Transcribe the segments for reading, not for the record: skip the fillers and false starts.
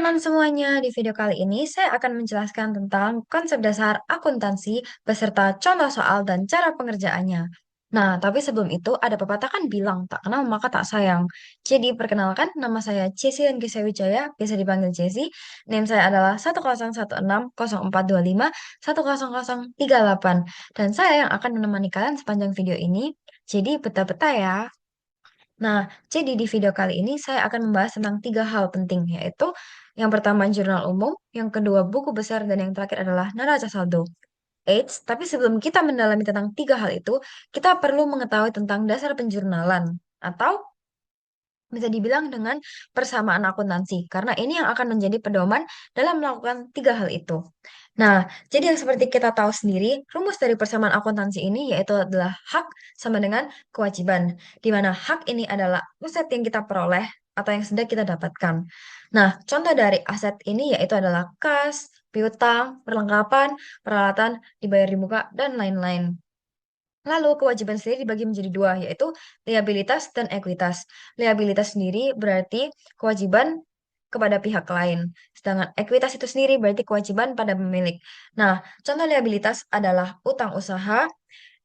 teman-teman semuanya, di video kali ini saya akan menjelaskan tentang konsep dasar akuntansi beserta contoh soal dan cara pengerjaannya. Nah, tapi sebelum itu ada pepatah kan bilang, tak kenal maka tak sayang. Jadi, perkenalkan, nama saya Jessie Lenggisa Wijaya, biasa dipanggil Jessie. NIM saya adalah 1016040510038. Dan saya yang akan menemani kalian sepanjang video ini. Jadi, betah-betah ya. Nah, jadi di video kali ini saya akan membahas tentang tiga hal penting, yaitu yang pertama jurnal umum, yang kedua buku besar, dan yang terakhir adalah neraca saldo. Eits, tapi sebelum kita mendalami tentang tiga hal itu, kita perlu mengetahui tentang dasar penjurnalan, atau bisa dibilang dengan persamaan akuntansi, karena ini yang akan menjadi pedoman dalam melakukan tiga hal itu. Nah, jadi yang seperti kita tahu sendiri, rumus dari persamaan akuntansi ini yaitu adalah hak sama dengan kewajiban, di mana hak ini adalah aset yang kita peroleh atau yang sedang kita dapatkan. Nah, contoh dari aset ini yaitu adalah kas, piutang, perlengkapan, peralatan, dibayar di muka, dan lain-lain. Lalu kewajiban sendiri dibagi menjadi dua, yaitu liabilitas dan ekuitas. Liabilitas sendiri berarti kewajiban kepada pihak lain, sedangkan ekuitas itu sendiri berarti kewajiban pada pemilik. Nah, contoh liabilitas adalah utang usaha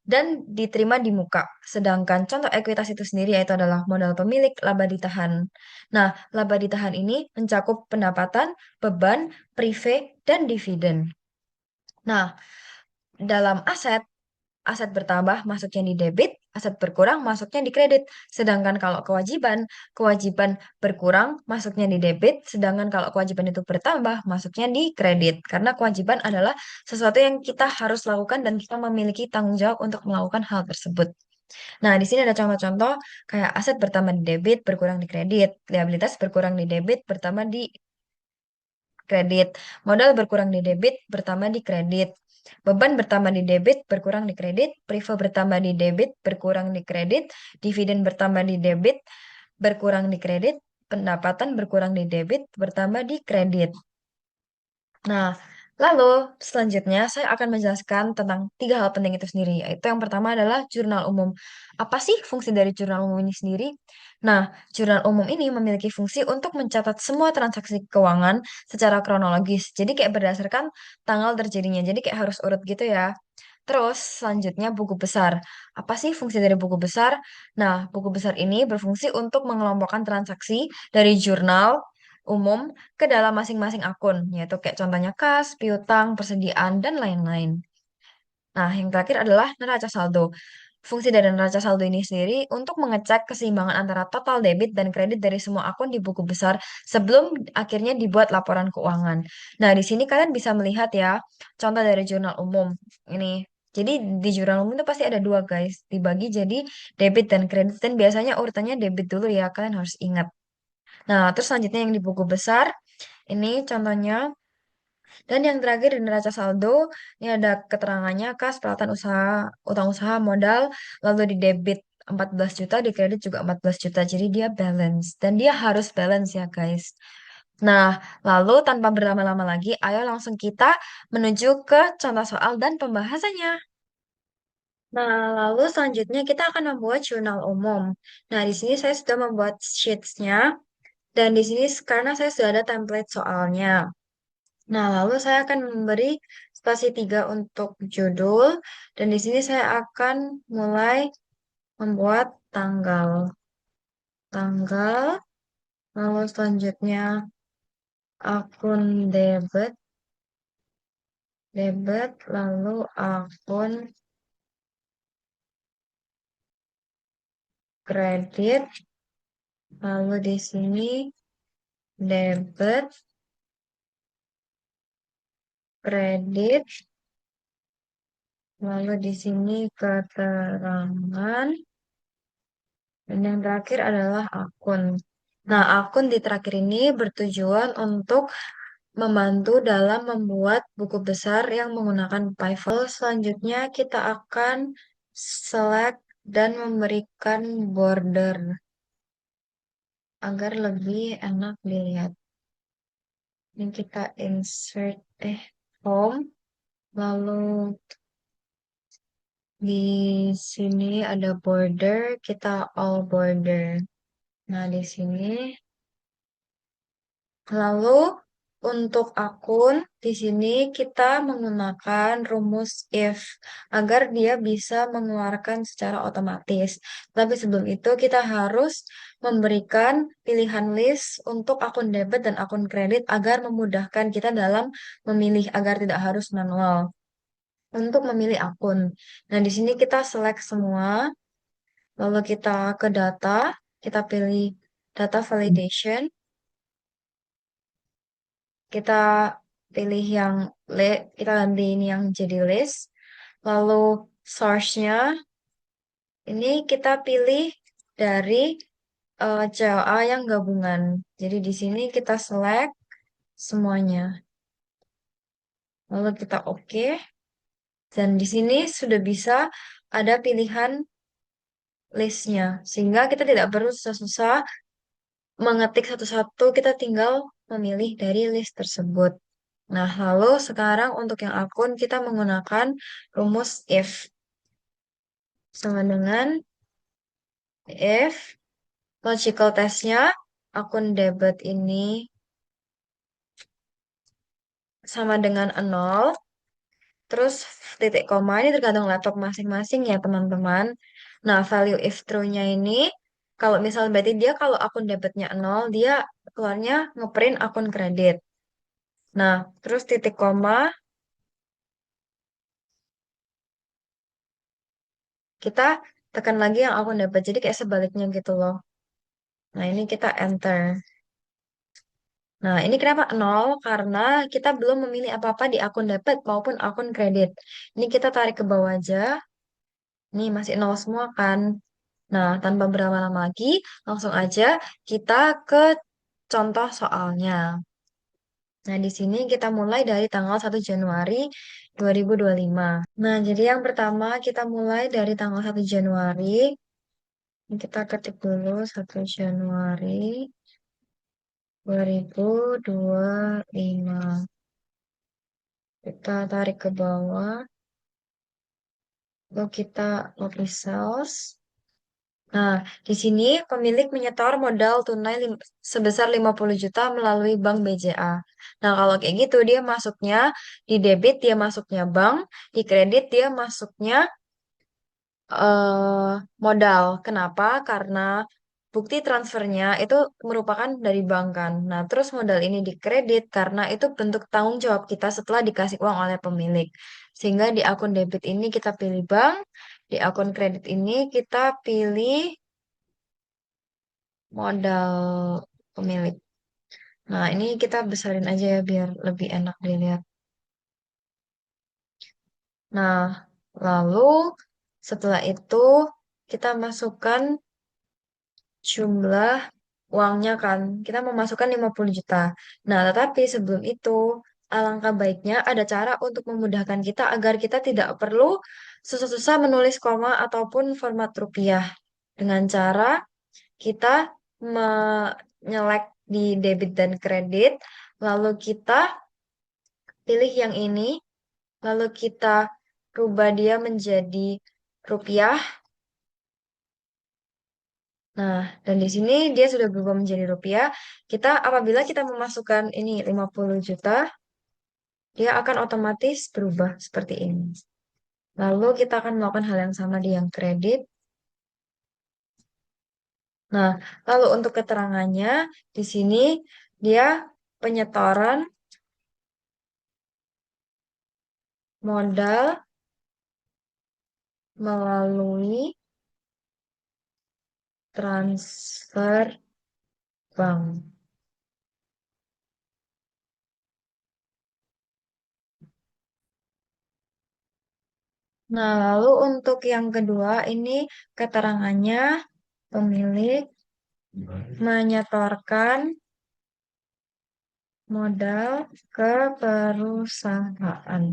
dan diterima di muka, sedangkan contoh ekuitas itu sendiri yaitu adalah modal pemilik laba ditahan. Nah, laba ditahan ini mencakup pendapatan, beban, prive, dan dividen. Nah, dalam aset, aset bertambah masuknya di debit, aset berkurang masuknya di kredit. Sedangkan kalau kewajiban, kewajiban berkurang masuknya di debit, sedangkan kalau kewajiban itu bertambah masuknya di kredit. Karena kewajiban adalah sesuatu yang kita harus lakukan dan kita memiliki tanggung jawab untuk melakukan hal tersebut. Nah, di sini ada contoh-contoh kayak aset bertambah di debit, berkurang di kredit, liabilitas berkurang di debit, bertambah di kredit. Modal berkurang di debit, bertambah di kredit. Beban bertambah di debit, berkurang di kredit. Prive bertambah di debit, berkurang di kredit. Dividen bertambah di debit, berkurang di kredit. Pendapatan berkurang di debit, bertambah di kredit. Nah, lalu selanjutnya saya akan menjelaskan tentang tiga hal penting itu sendiri, yaitu yang pertama adalah jurnal umum. Apa sih fungsi dari jurnal umum ini sendiri? Nah, jurnal umum ini memiliki fungsi untuk mencatat semua transaksi keuangan secara kronologis. Jadi kayak berdasarkan tanggal terjadinya. Jadi kayak harus urut gitu ya. Terus selanjutnya buku besar. Apa sih fungsi dari buku besar? Nah, buku besar ini berfungsi untuk mengelompokkan transaksi dari jurnal umum ke dalam masing-masing akun, yaitu kayak contohnya kas, piutang, persediaan, dan lain-lain. Nah, yang terakhir adalah neraca saldo. Fungsi dari neraca saldo ini sendiri untuk mengecek keseimbangan antara total debit dan kredit dari semua akun di buku besar sebelum akhirnya dibuat laporan keuangan. Nah, di sini kalian bisa melihat ya, contoh dari jurnal umum ini. Jadi di jurnal umum itu pasti ada dua guys, dibagi jadi debit dan kredit dan biasanya urutannya debit dulu ya, kalian harus ingat. Nah, terus selanjutnya yang di buku besar, ini contohnya. Dan yang terakhir di neraca saldo, ini ada keterangannya kas, peralatan usaha, utang usaha, modal, lalu di debit 14 juta, di kredit juga 14 juta. Jadi dia balance. Dan dia harus balance ya guys. Nah, lalu tanpa berlama-lama lagi, ayo langsung kita menuju ke contoh soal dan pembahasannya. Nah, lalu selanjutnya kita akan membuat jurnal umum. Nah, di sini saya sudah membuat sheets-nya. Dan di sini karena saya sudah ada template soalnya. Nah, lalu saya akan memberi spasi 3 untuk judul. Dan di sini saya akan mulai membuat tanggal. Tanggal, lalu selanjutnya akun debit, debit, lalu akun kredit, lalu di sini debit, kredit, lalu di sini keterangan, dan yang terakhir adalah akun. Nah, akun di terakhir ini bertujuan untuk membantu dalam membuat buku besar yang menggunakan pivot. Selanjutnya kita akan select dan memberikan border agar lebih enak dilihat. Ini kita insert home, lalu di sini ada border, kita all border. Nah, di sini lalu Untuk akun, di sini kita menggunakan rumus if agar dia bisa mengeluarkan secara otomatis. Tapi sebelum itu kita harus memberikan pilihan list untuk akun debit dan akun kredit agar memudahkan kita dalam memilih agar tidak harus manual untuk memilih akun. Nah, di sini kita select semua, lalu kita ke data, kita pilih data validation, kita pilih yang kita ganti ini yang jadi list, lalu source-nya ini kita pilih dari CLA yang gabungan. Jadi di sini kita select semuanya, lalu kita oke, dan di sini sudah bisa ada pilihan listnya, sehingga kita tidak perlu susah-susah mengetik satu-satu, kita tinggal memilih dari list tersebut. Nah, lalu sekarang untuk yang akun kita menggunakan rumus if sama dengan if logical testnya akun debit ini sama dengan 0, terus titik koma ini tergantung laptop masing-masing ya teman-teman. Nah, value if true-nya ini kalau misal berarti dia kalau akun debitnya 0, dia keluarnya ngeprint akun kredit. Nah, terus titik koma kita tekan lagi yang akun debit. Jadi kayak sebaliknya gitu loh. Nah, ini kita enter. Nah, ini kenapa nol? Karena kita belum memilih apa-apa di akun debit maupun akun kredit. Ini kita tarik ke bawah aja. Nih, masih nol semua kan? Nah, tanpa berlama-lama lagi, langsung aja kita ke contoh soalnya. Nah, di sini kita mulai dari tanggal 1 Januari 2025. Nah, jadi yang pertama kita mulai dari tanggal 1 Januari. Ini kita ketik dulu 1 Januari 2025. Kita tarik ke bawah, lalu kita copy cells. Nah, di sini pemilik menyetor modal tunai sebesar 50 juta melalui Bank BJA. Nah, kalau kayak gitu dia masuknya di debit, dia masuknya bank, di kredit dia masuknya modal. Kenapa? Karena bukti transfernya itu merupakan dari bank kan. Nah, terus modal ini dikredit karena itu bentuk tanggung jawab kita setelah dikasih uang oleh pemilik. Sehingga di akun debit ini kita pilih bank, di akun kredit ini kita pilih modal pemilik. Nah, ini kita besarin aja ya biar lebih enak dilihat. Nah, lalu setelah itu kita masukkan jumlah uangnya kan. Kita memasukkan 50 juta. Nah, tetapi sebelum itu, alangkah baiknya ada cara untuk memudahkan kita agar kita tidak perlu susah-susah menulis koma ataupun format rupiah. Dengan cara kita menyelek di debit dan kredit, lalu kita pilih yang ini, lalu kita rubah dia menjadi rupiah. Nah, dan di sini dia sudah berubah menjadi rupiah. Apabila kita memasukkan ini 50 juta, dia akan otomatis berubah seperti ini. Lalu kita akan melakukan hal yang sama di yang kredit. Nah, lalu untuk keterangannya, di sini dia penyetoran modal melalui transfer bank. Nah, lalu untuk yang kedua, ini keterangannya pemilik menyetorkan modal ke perusahaan.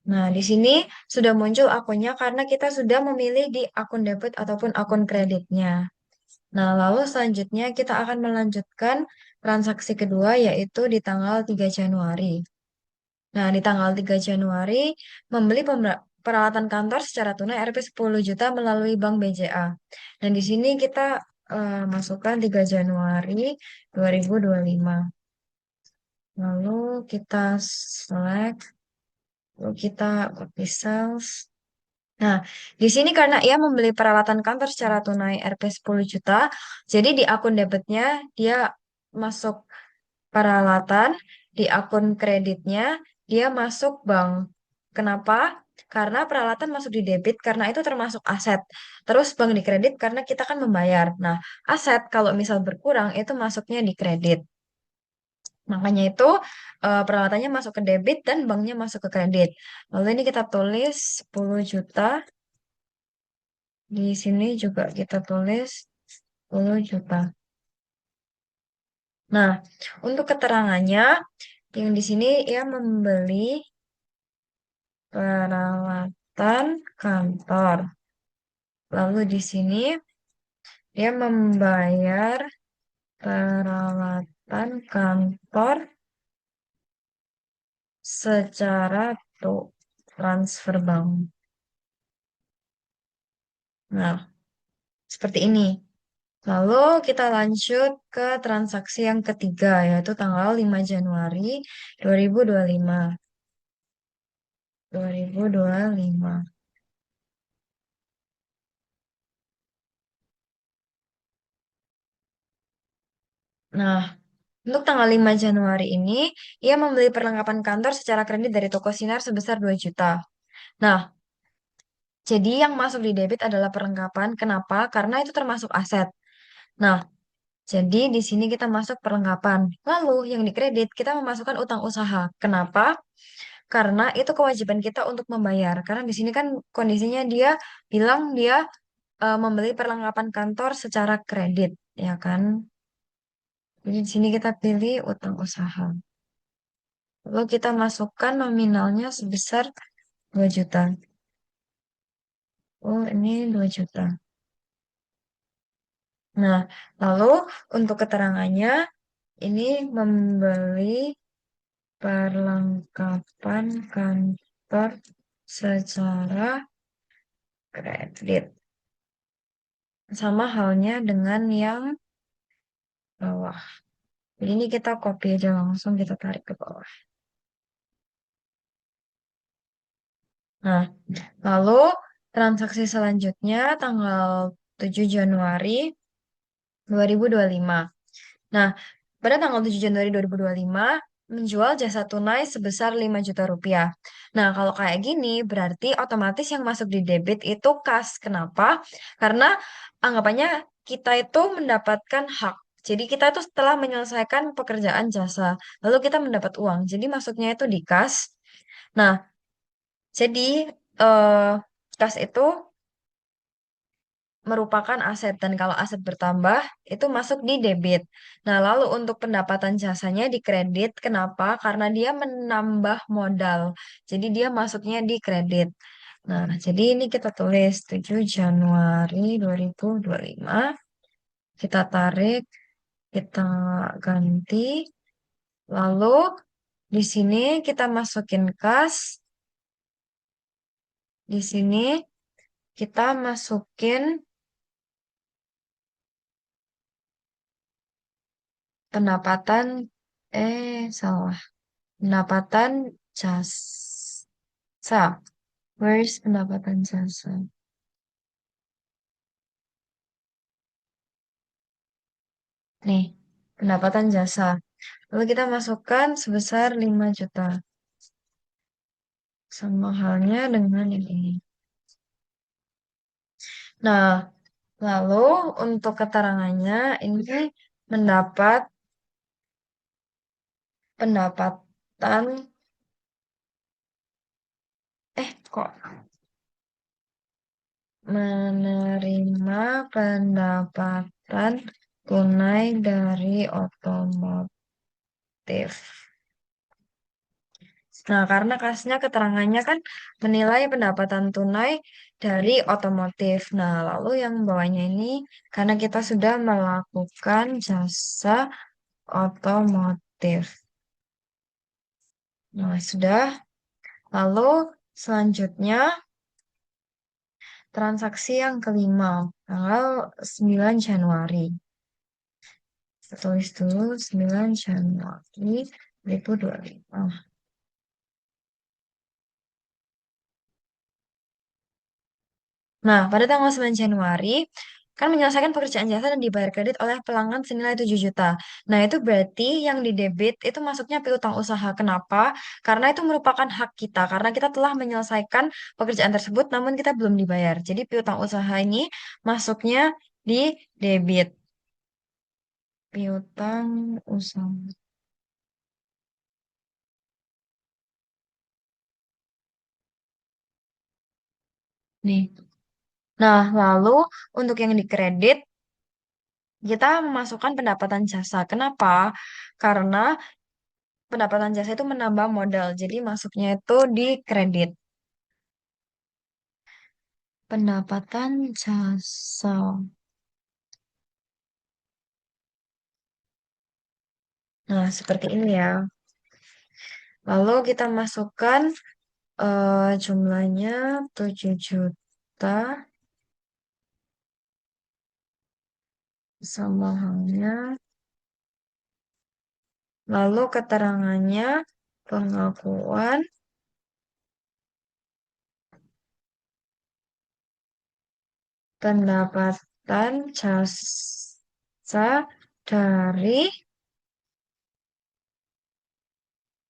Nah, di sini sudah muncul akunnya karena kita sudah memilih di akun debit ataupun akun kreditnya. Nah, lalu selanjutnya kita akan melanjutkan transaksi kedua yaitu di tanggal 3 Januari. Nah, di tanggal 3 Januari membeli peralatan kantor secara tunai Rp 10 juta melalui Bank BCA. Dan di sini kita masukkan 3 Januari 2025. Lalu kita select, lalu kita copy cells. Nah, di sini karena ia membeli peralatan kantor secara tunai Rp 10 juta, jadi di akun debitnya dia masuk peralatan, di akun kreditnya dia masuk bank. Kenapa? Karena peralatan masuk di debit karena itu termasuk aset. Terus bank di kredit karena kita kan membayar. Nah, aset kalau misal berkurang itu masuknya di kredit. Makanya itu peralatannya masuk ke debit dan banknya masuk ke kredit. Lalu ini kita tulis 10 juta. Di sini juga kita tulis 10 juta. Nah, untuk keterangannya, yang di sini ia membeli peralatan kantor. Lalu di sini dia membayar peralatan kantor secara transfer bank. Nah, seperti ini. Lalu kita lanjut ke transaksi yang ketiga, yaitu tanggal 5 Januari 2025. 2025. Nah, untuk tanggal 5 Januari ini, ia membeli perlengkapan kantor secara kredit dari toko Sinar sebesar 2 juta. Nah, jadi yang masuk di debit adalah perlengkapan. Kenapa? Karena itu termasuk aset. Nah, jadi di sini kita masuk perlengkapan. Lalu yang di kredit kita memasukkan utang usaha. Kenapa? Karena itu kewajiban kita untuk membayar. Karena di sini kan kondisinya dia bilang dia membeli perlengkapan kantor secara kredit, ya kan? Jadi di sini kita pilih utang usaha. Lalu kita masukkan nominalnya sebesar 2 juta. Oh, ini 2 juta. Nah, lalu untuk keterangannya, ini membeli perlengkapan kantor secara kredit. Sama halnya dengan yang bawah. Jadi ini kita copy aja langsung, kita tarik ke bawah. Nah, lalu transaksi selanjutnya tanggal 7 Januari 2025. Nah, pada tanggal 7 Januari 2025 menjual jasa tunai sebesar 5 juta rupiah. Nah, kalau kayak gini berarti otomatis yang masuk di debit itu kas. Kenapa? Karena anggapannya kita itu mendapatkan hak. Jadi kita itu setelah menyelesaikan pekerjaan jasa, lalu kita mendapat uang. Jadi masuknya itu di kas. Nah, jadi eh, kas itu merupakan aset dan kalau aset bertambah itu masuk di debit. Nah, lalu untuk pendapatan jasanya di kredit, kenapa? Karena dia menambah modal. Jadi dia masuknya di kredit. Nah, jadi ini kita tulis 7 Januari 2025. Kita tarik, kita ganti. Lalu di sini kita masukin kas. Di sini kita masukin pendapatan, salah. Pendapatan jasa. Where's pendapatan jasa? Nih, pendapatan jasa. Lalu kita masukkan sebesar 5 juta. Sama halnya dengan yang ini. Nah, lalu untuk keterangannya ini mendapat pendapatan, kok menerima pendapatan tunai dari otomotif. Nah, karena kasnya keterangannya kan menilai pendapatan tunai dari otomotif. Nah, lalu yang bawahnya ini karena kita sudah melakukan jasa otomotif. Nah, sudah. Lalu selanjutnya transaksi yang kelima, tanggal 9 Januari. Kita tulis dulu 9 Januari 2025. Nah, pada tanggal 9 Januari, kan menyelesaikan pekerjaan jasa dan dibayar kredit oleh pelanggan senilai 7 juta. Nah, itu berarti yang di debit itu masuknya piutang usaha. Kenapa? Karena itu merupakan hak kita, karena kita telah menyelesaikan pekerjaan tersebut, namun kita belum dibayar. Jadi, piutang usaha ini masuknya di debit. Piutang usaha. Nih. Nah, lalu untuk yang dikredit, kita memasukkan pendapatan jasa. Kenapa? Karena pendapatan jasa itu menambah modal. Jadi masuknya itu di kredit. Pendapatan jasa. Nah, seperti ini ya. Lalu kita masukkan jumlahnya 7 juta sama halnya. Lalu keterangannya pengakuan pendapatan jasa dari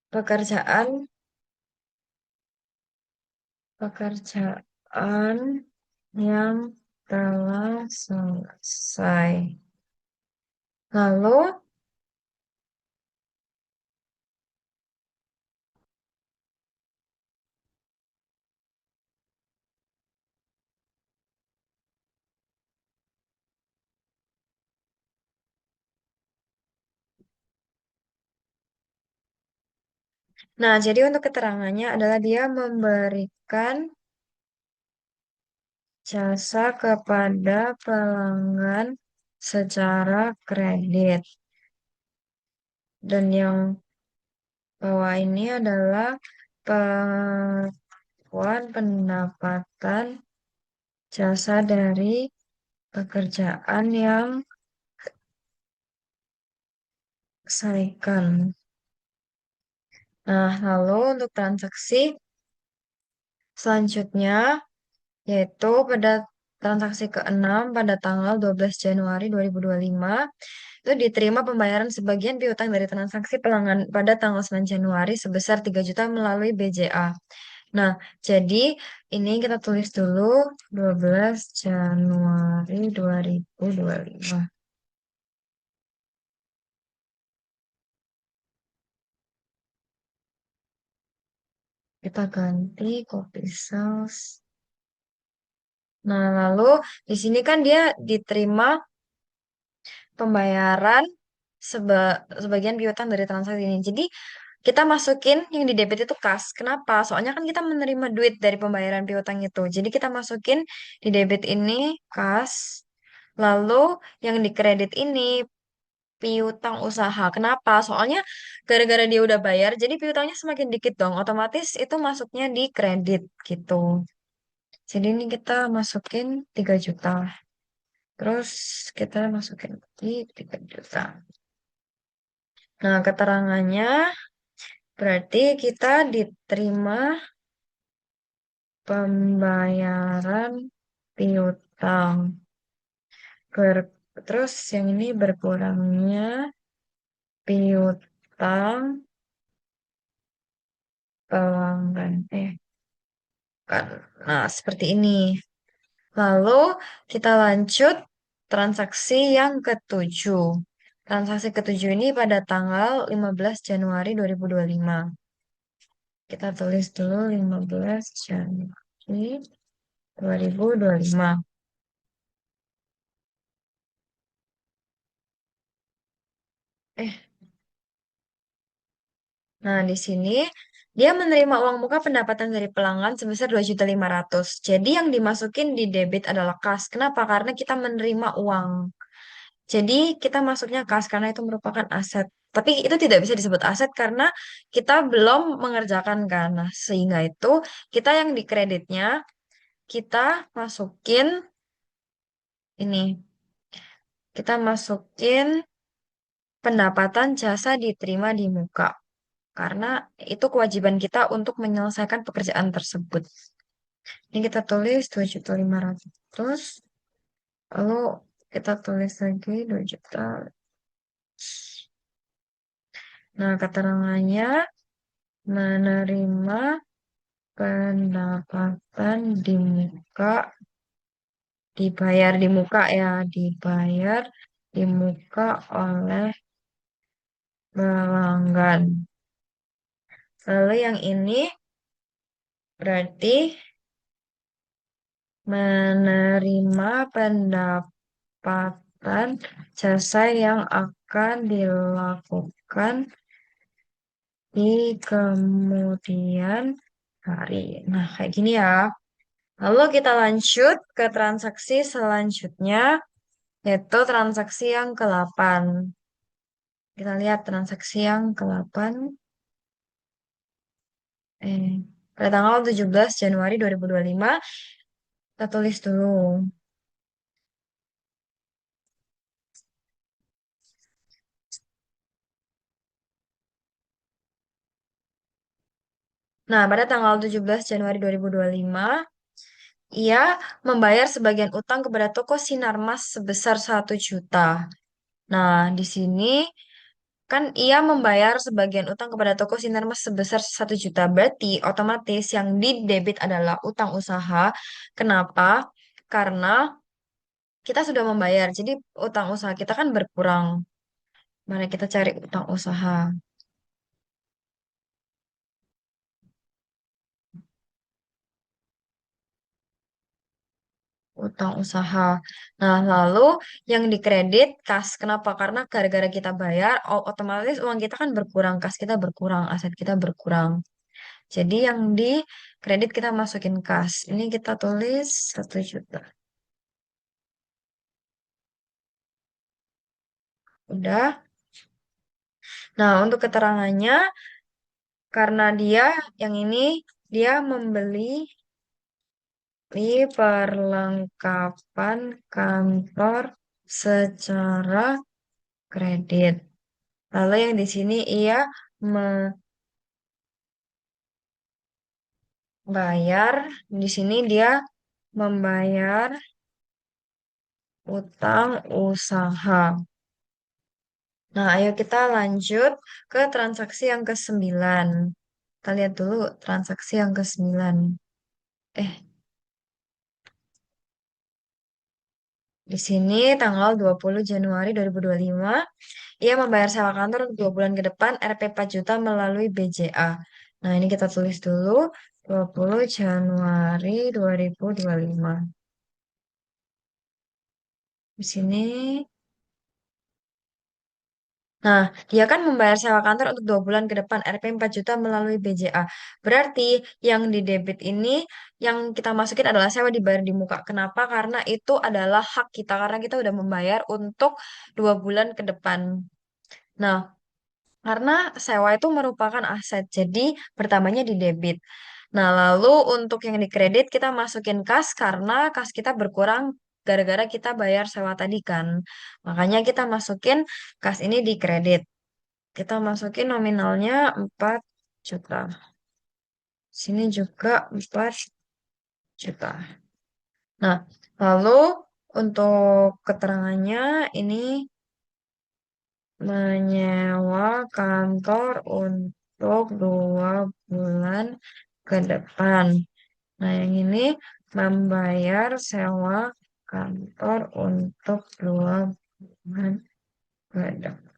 pekerjaan pekerjaan yang telah selesai. Lalu, nah jadi untuk keterangannya adalah dia memberikan jasa kepada pelanggan secara kredit. Dan yang bawah ini adalah pengakuan pendapatan jasa dari pekerjaan yang selesaikan. Nah, lalu untuk transaksi selanjutnya yaitu pada transaksi ke-6 pada tanggal 12 Januari 2025 itu diterima pembayaran sebagian piutang dari transaksi pelanggan pada tanggal 9 Januari sebesar 3 juta melalui BJA. Nah, jadi ini kita tulis dulu 12 Januari 2025. Kita ganti copy cells. Nah, lalu di sini kan dia diterima pembayaran sebagian piutang dari transaksi ini. Jadi kita masukin yang di debit itu kas. Kenapa? Soalnya kan kita menerima duit dari pembayaran piutang itu. Jadi kita masukin di debit ini kas. Lalu yang di kredit ini piutang usaha. Kenapa? Soalnya gara-gara dia udah bayar, jadi piutangnya semakin dikit dong. Otomatis itu masuknya di kredit gitu. Jadi ini kita masukin 3 juta. Terus kita masukin lagi 3 juta. Nah, keterangannya berarti kita diterima pembayaran piutang. Terus yang ini berkurangnya piutang pelanggan. Kan. Nah, seperti ini. Lalu kita lanjut transaksi yang ketujuh. Transaksi ketujuh ini pada tanggal 15 Januari 2025. Kita tulis dulu 15 Januari 2025. Eh, nah di sini dia menerima uang muka pendapatan dari pelanggan sebesar 2.500.000. Jadi yang dimasukin di debit adalah kas. Kenapa? Karena kita menerima uang. Jadi kita masuknya kas karena itu merupakan aset. Tapi itu tidak bisa disebut aset karena kita belum mengerjakan kan. Nah, sehingga itu kita yang di kreditnya kita masukin ini. Kita masukin pendapatan jasa diterima di muka. karena itu kewajiban kita untuk menyelesaikan pekerjaan tersebut. Ini kita tulis 2.500.000, lalu kita tulis lagi 2 juta. Nah, keterangannya menerima pendapatan di muka, dibayar di muka ya, dibayar di muka oleh pelanggan. Lalu yang ini berarti menerima pendapatan jasa yang akan dilakukan di kemudian hari. Nah, kayak gini ya. Lalu kita lanjut ke transaksi selanjutnya, yaitu transaksi yang ke-8. Kita lihat transaksi yang ke-8. Pada tanggal 17 Januari 2025, kita tulis dulu. Nah, pada tanggal 17 Januari 2025, ia membayar sebagian utang kepada toko Sinarmas sebesar 1 juta. Nah, di sini kan ia membayar sebagian utang kepada toko Sinarmas sebesar 1 juta. Berarti otomatis yang didebit adalah utang usaha. Kenapa? Karena kita sudah membayar. Jadi utang usaha kita kan berkurang. Mari kita cari utang usaha. Utang usaha. Nah, lalu yang dikredit kas. Kenapa? Karena gara-gara kita bayar, otomatis uang kita kan berkurang, kas kita berkurang, aset kita berkurang. Jadi yang dikredit kita masukin kas. Ini kita tulis 1 juta. Udah. Nah, untuk keterangannya, karena dia yang ini, dia membeli perlengkapan kantor secara kredit. Lalu yang di sini ia membayar, di sini dia membayar utang usaha. Nah, ayo kita lanjut ke transaksi yang ke-9. Kita lihat dulu transaksi yang ke-9. Eh, di sini tanggal 20 Januari 2025, ia membayar sewa kantor untuk 2 bulan ke depan Rp 4 juta melalui BJA. Nah, ini kita tulis dulu 20 Januari 2025. Di sini. Nah, dia kan membayar sewa kantor untuk 2 bulan ke depan Rp 4 juta melalui BJA. Berarti yang di debit ini yang kita masukin adalah sewa dibayar di muka. Kenapa? Karena itu adalah hak kita karena kita udah membayar untuk 2 bulan ke depan. Nah, karena sewa itu merupakan aset, jadi pertamanya di debit. Nah, lalu untuk yang di kredit kita masukin kas karena kas kita berkurang gara-gara kita bayar sewa tadi kan. Makanya kita masukin kas ini di kredit. Kita masukin nominalnya 4 juta. Sini juga 4 juta. Nah, lalu untuk keterangannya ini menyewa kantor untuk 2 bulan ke depan. Nah, yang ini membayar sewa kantor untuk 2 bulan ke depan.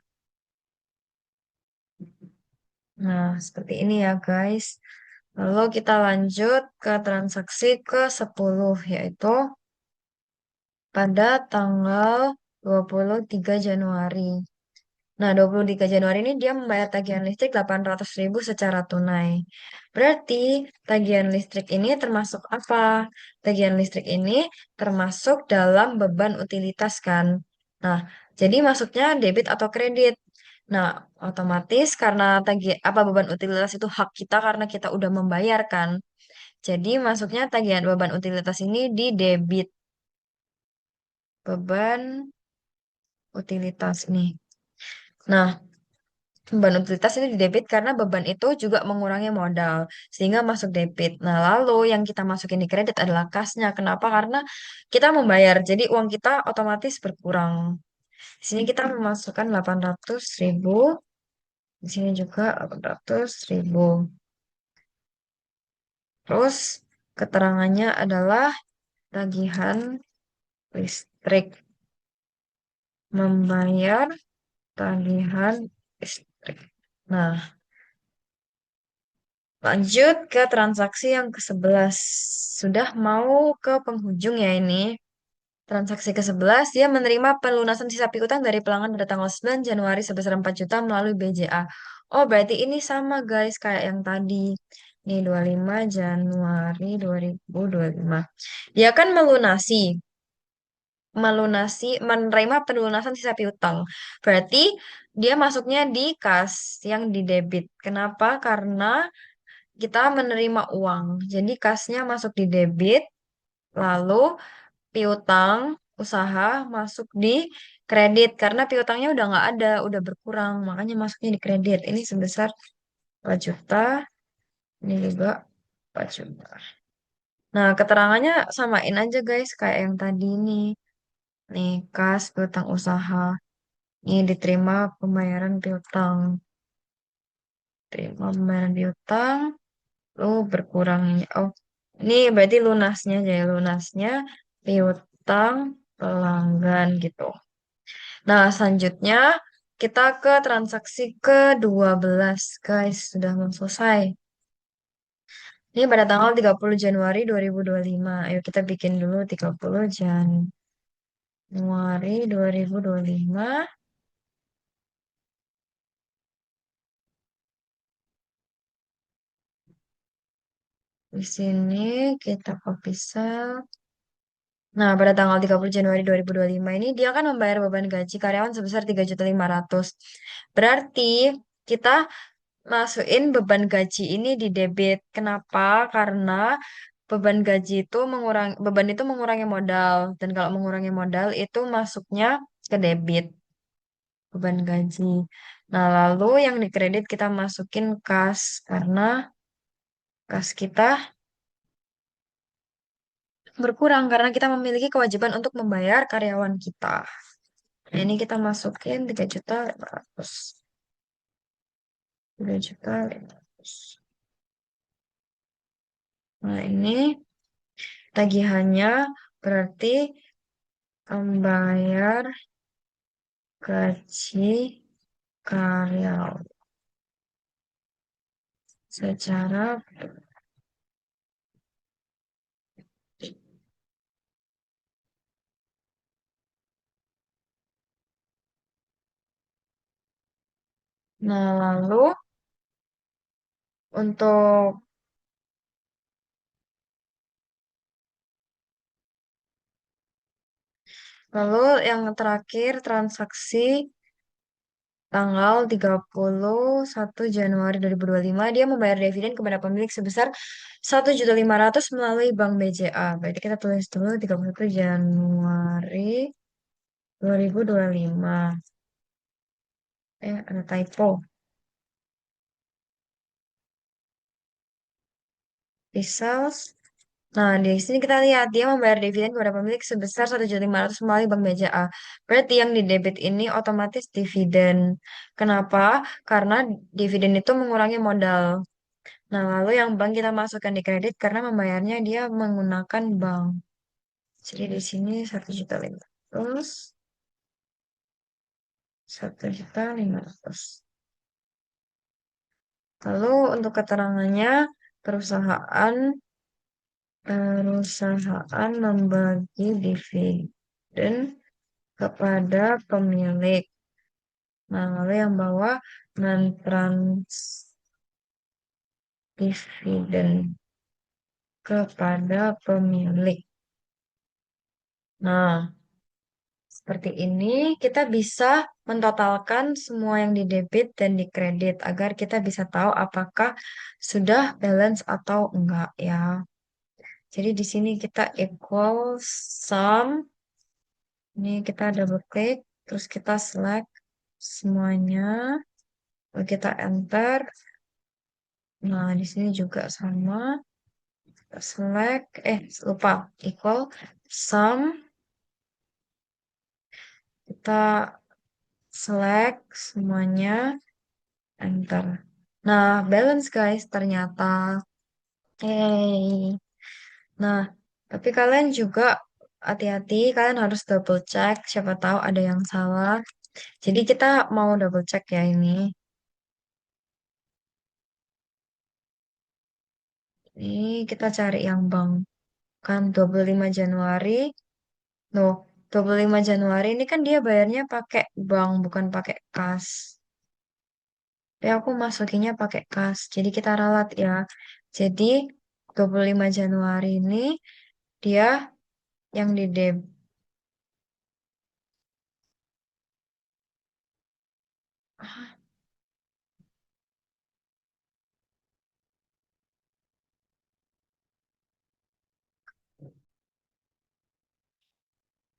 Nah, seperti ini ya guys. Lalu kita lanjut ke transaksi ke-10, yaitu pada tanggal 23 Januari. Nah, 23 Januari ini dia membayar tagihan listrik 800.000 secara tunai. Berarti tagihan listrik ini termasuk apa? Tagihan listrik ini termasuk dalam beban utilitas kan? Nah, jadi masuknya debit atau kredit. Nah, otomatis karena apa beban utilitas itu hak kita karena kita udah membayarkan. Jadi masuknya tagihan beban utilitas ini di debit. Beban utilitas nih. Nah, Beban utilitas itu di debit karena beban itu juga mengurangi modal sehingga masuk debit. Nah, lalu yang kita masukin di kredit adalah kasnya. Kenapa? Karena kita membayar. Jadi uang kita otomatis berkurang. Di sini kita memasukkan 800.000. Di sini juga 800.000. Terus keterangannya adalah tagihan listrik. Membayar tagihan listrik. Nah, lanjut ke transaksi yang ke-11. Sudah mau ke penghujung ya ini. Transaksi ke-11, dia menerima pelunasan sisa piutang dari pelanggan pada tanggal 9 Januari sebesar 4 juta melalui BCA. Oh, berarti ini sama guys kayak yang tadi. Ini 25 Januari 2025. Dia kan menerima pelunasan sisa piutang. Berarti dia masuknya di kas yang di debit. Kenapa? Karena kita menerima uang. Jadi kasnya masuk di debit, lalu piutang usaha masuk di kredit karena piutangnya udah nggak ada, udah berkurang, makanya masuknya di kredit. Ini sebesar 4 juta, ini juga 4 juta. Nah, keterangannya samain aja guys kayak yang tadi ini. Nih, kas piutang usaha. Ini diterima pembayaran piutang. Terima pembayaran piutang, lu berkurang ini. Oh, ini berarti lunasnya aja ya, lunasnya piutang pelanggan gitu. Nah, selanjutnya kita ke transaksi ke-12, guys. Sudah mau selesai. Ini pada tanggal 30 Januari 2025. Ayo kita bikin dulu 30 Januari 2025. Di sini kita copy cell. Nah, pada tanggal 30 Januari 2025 ini dia akan membayar beban gaji karyawan sebesar 3.500.000. Berarti kita masukin beban gaji ini di debit. Kenapa? Karena beban itu mengurangi modal dan kalau mengurangi modal itu masuknya ke debit beban gaji. Nah, lalu yang di kredit kita masukin kas karena kas kita berkurang karena kita memiliki kewajiban untuk membayar karyawan kita. Nah, ini kita masukin 3.500.000. 3.500.000. Nah, ini tagihannya berarti membayar gaji karyawan secara. Nah, untuk lalu yang terakhir transaksi tanggal 31 Januari 2025 dia membayar dividen kepada pemilik sebesar 1.500.000 melalui Bank BCA. Berarti kita tulis dulu 31 Januari 2025. Ada typo. Results. Nah, di sini kita lihat dia membayar dividen kepada pemilik sebesar 1.500.000 melalui Bank BCA. Berarti yang di debit ini otomatis dividen. Kenapa? Karena dividen itu mengurangi modal. Nah, lalu yang bank kita masukkan di kredit karena membayarnya dia menggunakan bank. Jadi di sini 1.500.000, 1.500.000. Lalu untuk keterangannya perusahaan perusahaan membagi dividen kepada pemilik. Nah, lalu yang bawah mentrans dividen kepada pemilik. Nah, seperti ini kita bisa mentotalkan semua yang di debit dan di kredit agar kita bisa tahu apakah sudah balance atau enggak ya. Jadi di sini kita equal sum. Ini kita double klik, terus kita select semuanya. Lalu kita enter. Nah, di sini juga sama. Select, lupa, equal, sum. Kita select semuanya, enter. Nah, balance guys, ternyata. Hey. Nah, tapi kalian juga hati-hati, kalian harus double check, siapa tahu ada yang salah. Jadi kita mau double check ya ini. Ini kita cari yang bank. Kan 25 Januari. Loh, 25 Januari ini kan dia bayarnya pakai bank, bukan pakai kas. Ya aku masukinnya pakai kas. Jadi kita ralat ya. Jadi 25 Januari ini dia yang di debit.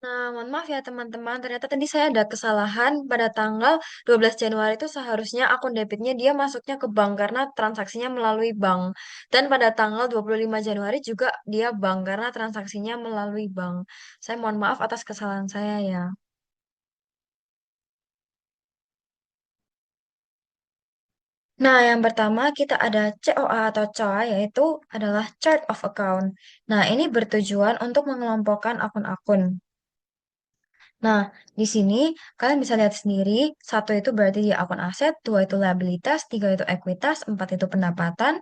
Nah, mohon maaf ya teman-teman, ternyata tadi saya ada kesalahan pada tanggal 12 Januari itu seharusnya akun debitnya dia masuknya ke bank karena transaksinya melalui bank. Dan pada tanggal 25 Januari juga dia bank karena transaksinya melalui bank. Saya mohon maaf atas kesalahan saya ya. Nah, yang pertama kita ada COA atau COA yaitu adalah chart of account. Nah, ini bertujuan untuk mengelompokkan akun-akun. Nah, di sini kalian bisa lihat sendiri, satu itu berarti dia akun aset, dua itu liabilitas, tiga itu ekuitas, empat itu pendapatan,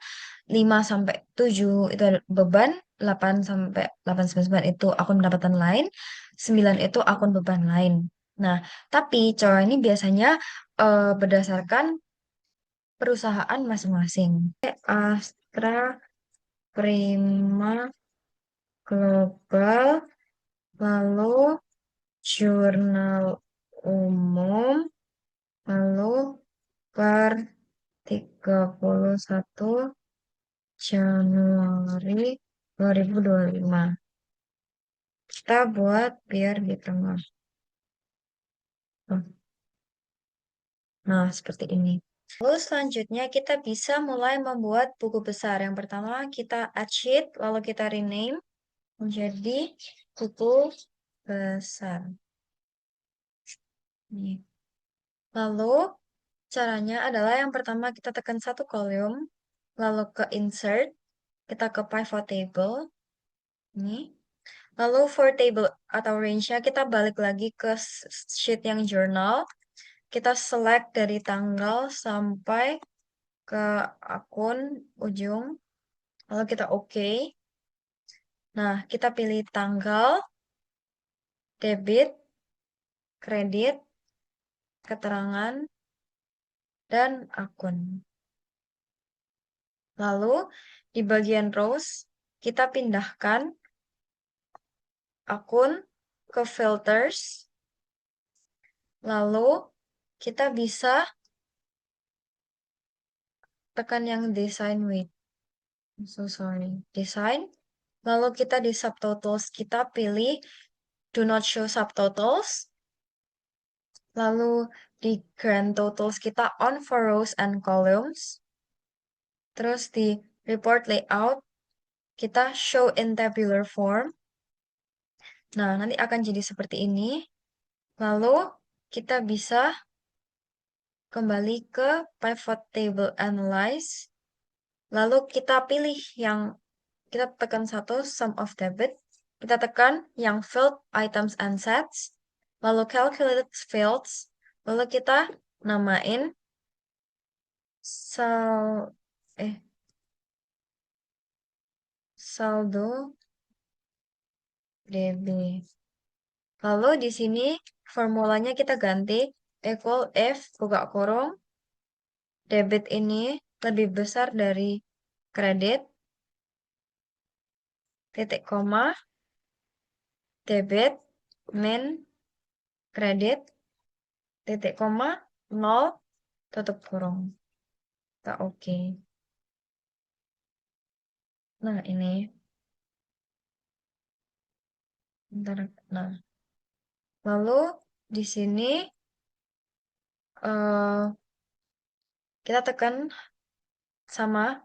lima sampai tujuh itu ada beban, delapan sampai delapan sampai sembilan itu akun pendapatan lain, sembilan itu akun beban lain. Nah, tapi cowok ini biasanya berdasarkan perusahaan masing-masing. Astra, Prima, Global, lalu jurnal umum, lalu per 31 Januari 2025. Kita buat biar di tengah. Nah, seperti ini. Lalu selanjutnya kita bisa mulai membuat buku besar. Yang pertama kita add sheet, lalu kita rename menjadi buku besar. Nih. Lalu caranya adalah yang pertama kita tekan satu kolom, lalu ke insert, kita ke pivot table, ini. Lalu for table atau range-nya kita balik lagi ke sheet yang journal, kita select dari tanggal sampai ke akun ujung, lalu kita OK. Nah, kita pilih tanggal, debit, kredit, keterangan, dan akun. Lalu di bagian rows, kita pindahkan akun ke filters. Lalu kita bisa tekan yang design with. So sorry. Design. Lalu kita di subtotals kita pilih do not show subtotals. Lalu di grand totals kita on for rows and columns. Terus di report layout kita show in tabular form. Nah, nanti akan jadi seperti ini. Lalu kita bisa kembali ke pivot table analyze. Lalu kita pilih yang kita tekan satu sum of debit. Kita tekan yang field items and sets. Lalu calculated fields. Lalu kita namain sal saldo DB. Lalu di sini formulanya kita ganti equal if buka kurung debit ini lebih besar dari kredit titik koma debit min kredit titik koma nol tutup kurung. Kita oke. Nah, ini. Bentar. Nah, lalu di sini eh Kita tekan sama,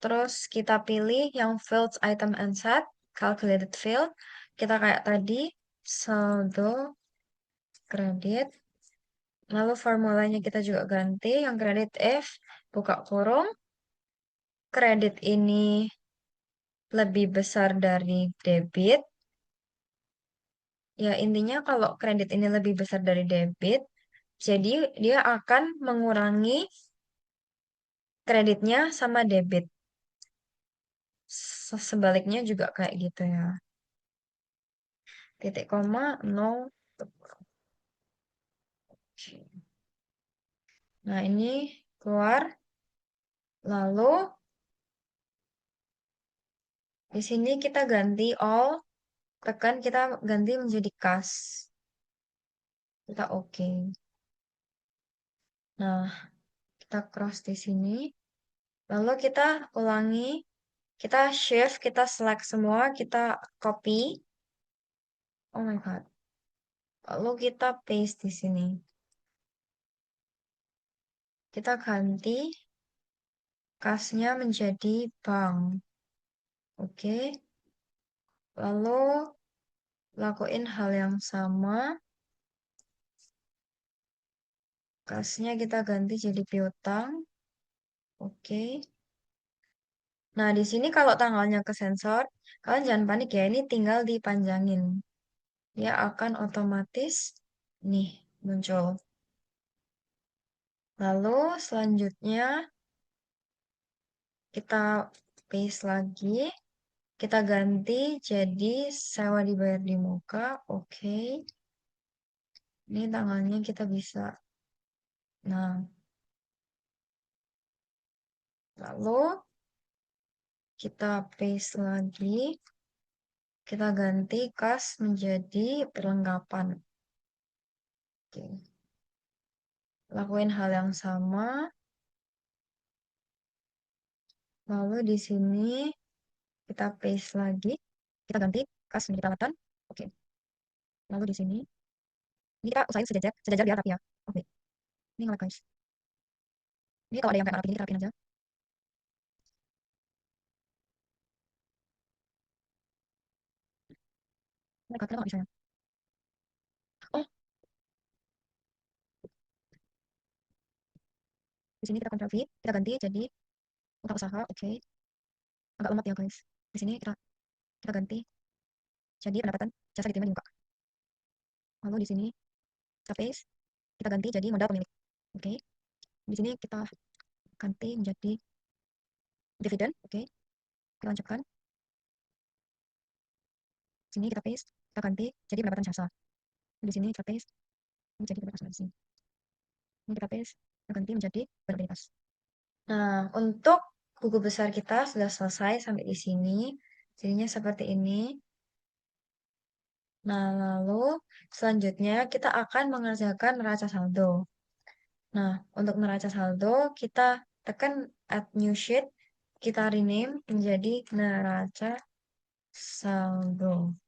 terus kita pilih yang fields item and set, calculated field. Kita kayak tadi, saldo kredit. Lalu formulanya kita juga ganti, yang kredit if, buka kurung, kredit ini lebih besar dari debit. Ya, intinya kalau kredit ini lebih besar dari debit, jadi dia akan mengurangi kreditnya sama debit. Sebaliknya juga kayak gitu ya. Titik koma, nol. Nah, ini keluar. Lalu, di sini kita ganti all. Tekan, kita ganti menjadi kas. Kita oke. Nah, kita cross di sini. Lalu kita ulangi. Kita shift, kita select semua, kita copy. Oh my God. Lalu kita paste di sini. Kita ganti kasnya menjadi bank. Oke. Lalu lakuin hal yang sama. Kasnya kita ganti jadi piutang. Oke. Nah, di sini kalau tanggalnya ke sensor, kalian jangan panik ya. Ini tinggal dipanjangin. Dia akan otomatis nih muncul. Lalu selanjutnya kita paste lagi. Kita ganti jadi sewa dibayar di muka. Oke. Ini tanggalnya kita bisa. Nah, lalu kita paste lagi. Kita ganti kas menjadi perlengkapan. Oke. Lakuin hal yang sama. Lalu di sini kita paste lagi. Kita ganti kas menjadi perawatan. Oke. Lalu di sini, ini kita usahain sejajar, sejajar biar rapi ya. Oke. Ini nge guys. Ini kalau ada yang kayak rapi, ini kita rapiin aja. Ini kenapa nggak bisa ya? Oh, di sini kita Ctrl V, kita ganti jadi buka usaha. Oke. Agak lemot ya guys. Di sini kita ganti jadi pendapatan jasa diterima di muka. Lalu di sini kita paste, kita ganti jadi modal pemilik. Oke. Di sini kita ganti menjadi dividen. Oke. Kita lanjutkan. Sini kita paste, kita ganti jadi pendapatan jasa. Di sini kita paste menjadi pendapatan jasa. Ini kita paste, kita ganti menjadi berbebas. Nah, untuk buku besar kita sudah selesai sampai di sini. Jadinya seperti ini. Nah, lalu selanjutnya kita akan mengerjakan neraca saldo. Nah, untuk neraca saldo, kita tekan add new sheet, kita rename menjadi neraca saldo.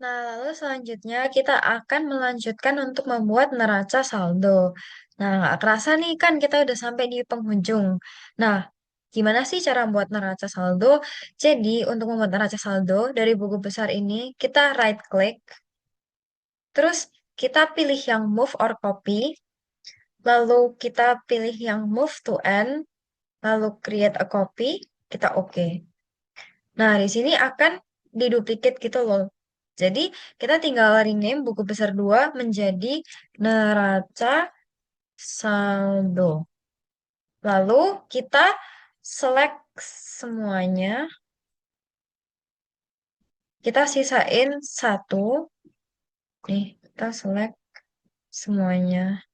Nah, lalu selanjutnya kita akan melanjutkan untuk membuat neraca saldo. Nah, nggak kerasa nih kan kita udah sampai di penghujung. Nah, gimana sih cara membuat neraca saldo? Jadi, untuk membuat neraca saldo dari buku besar ini, kita right click, terus kita pilih yang move or copy, lalu kita pilih yang move to end, lalu create a copy, kita oke. Nah, di sini akan diduplicate gitu loh. Jadi, kita tinggal rename buku besar 2 menjadi neraca saldo. Lalu, kita select semuanya. Kita sisain satu. Nih, kita select semuanya.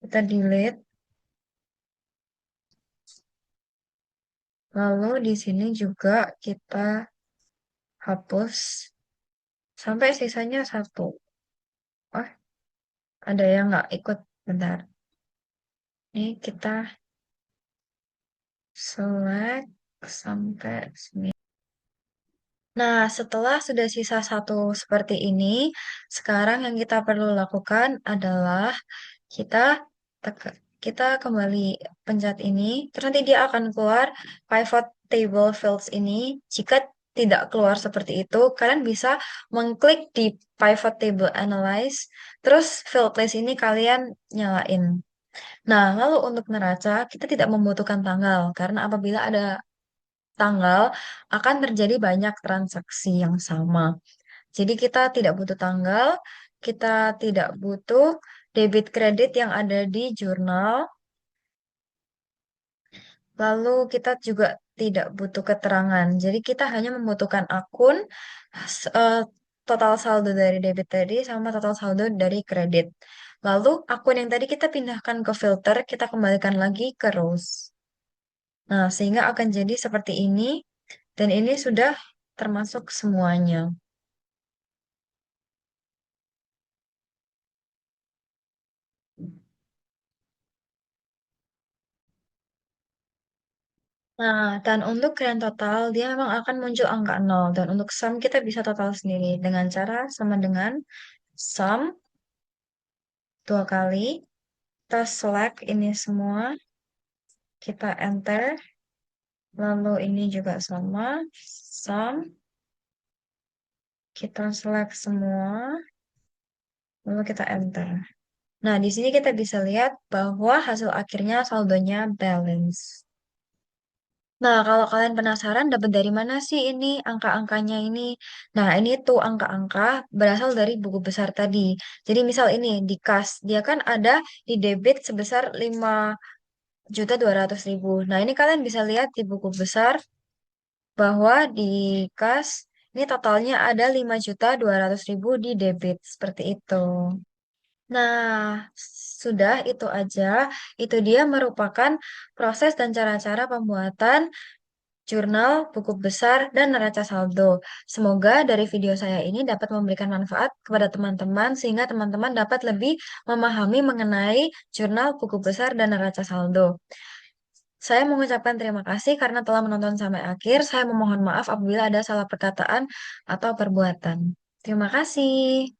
Kita delete. Lalu, di sini juga kita hapus sampai sisanya satu. Oh, ada yang nggak ikut. Bentar. Ini kita select sampai sini. Nah, setelah sudah sisa satu seperti ini, sekarang yang kita perlu lakukan adalah kita kita kembali pencet ini, terus nanti dia akan keluar pivot table fields ini. Jika tidak keluar seperti itu, kalian bisa mengklik di pivot table analyze, terus field list ini kalian nyalain. Nah, lalu untuk neraca, kita tidak membutuhkan tanggal, karena apabila ada tanggal, akan terjadi banyak transaksi yang sama. Jadi kita tidak butuh tanggal, kita tidak butuh debit kredit yang ada di jurnal, lalu kita juga tidak butuh keterangan. Jadi kita hanya membutuhkan akun, s- eh, total saldo dari debit tadi sama total saldo dari kredit. Lalu akun yang tadi kita pindahkan ke filter, kita kembalikan lagi ke rows. Nah, sehingga akan jadi seperti ini, dan ini sudah termasuk semuanya. Nah, dan untuk grand total, dia memang akan muncul angka nol. Dan untuk sum, kita bisa total sendiri. Dengan cara sama dengan sum, dua kali. Kita select ini semua. Kita enter. Lalu ini juga sama. Sum. Kita select semua. Lalu kita enter. Nah, di sini kita bisa lihat bahwa hasil akhirnya saldonya balance. Nah, kalau kalian penasaran dapat dari mana sih ini angka-angkanya ini? Nah, ini tuh angka-angka berasal dari buku besar tadi. Jadi misal ini di kas, dia kan ada di debit sebesar 5.200.000. Nah, ini kalian bisa lihat di buku besar bahwa di kas ini totalnya ada 5.200.000 di debit seperti itu. Nah, sudah itu aja. Itu dia merupakan proses dan cara-cara pembuatan jurnal, buku besar, dan neraca saldo. Semoga dari video saya ini dapat memberikan manfaat kepada teman-teman sehingga teman-teman dapat lebih memahami mengenai jurnal, buku besar, dan neraca saldo. Saya mengucapkan terima kasih karena telah menonton sampai akhir. Saya memohon maaf apabila ada salah perkataan atau perbuatan. Terima kasih.